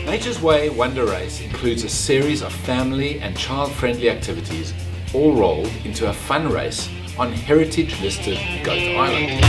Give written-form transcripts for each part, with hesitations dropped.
Nature's Way Wonder Race includes a series of family and child-friendly activities, all rolled into a fun race on heritage-listed Goat Island.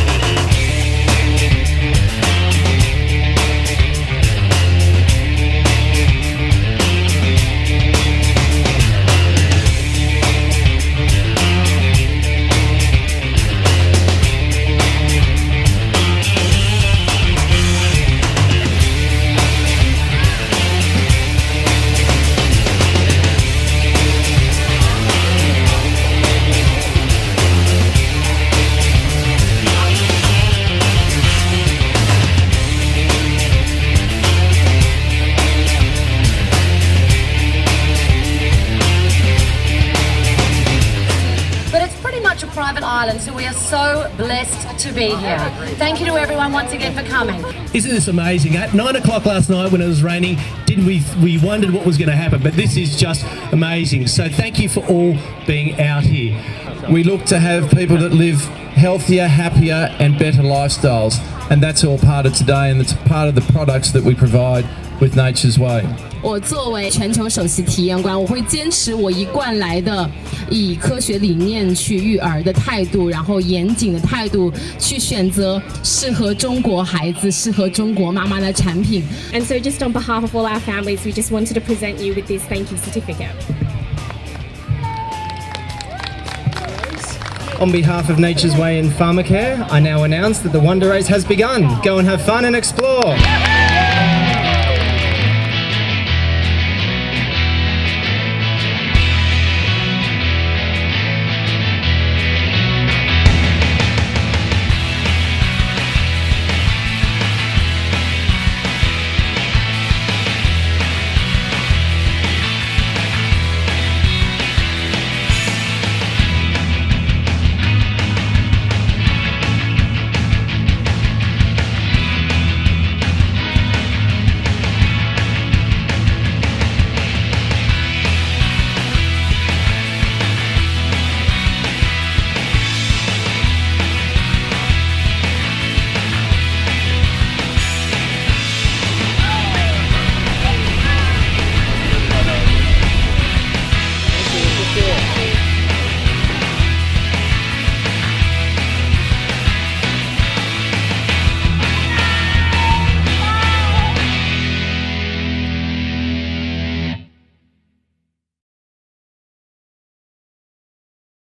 A private island, so we are so blessed to be here. Thank you to everyone once again for coming. Isn't this amazing? At 9 o'clock last night when it was raining, we wondered what was going to happen, but this is just amazing. So thank you for all being out here. We look to have people that live healthier, happier and better lifestyles, and that's all part of today, and it's part of the products that we provide with Nature's Way. 我作为全球首席体验官，我会坚持我一贯来的以科学理念去育儿的态度，然后严谨的态度去选择适合中国孩子、适合中国妈妈的产品。And so just on behalf of all our families, we just wanted to present you with this thank you certificate. On behalf of Nature's Way and Pharmacare, I now announce that the Wonder Race has begun. Go and have fun and explore.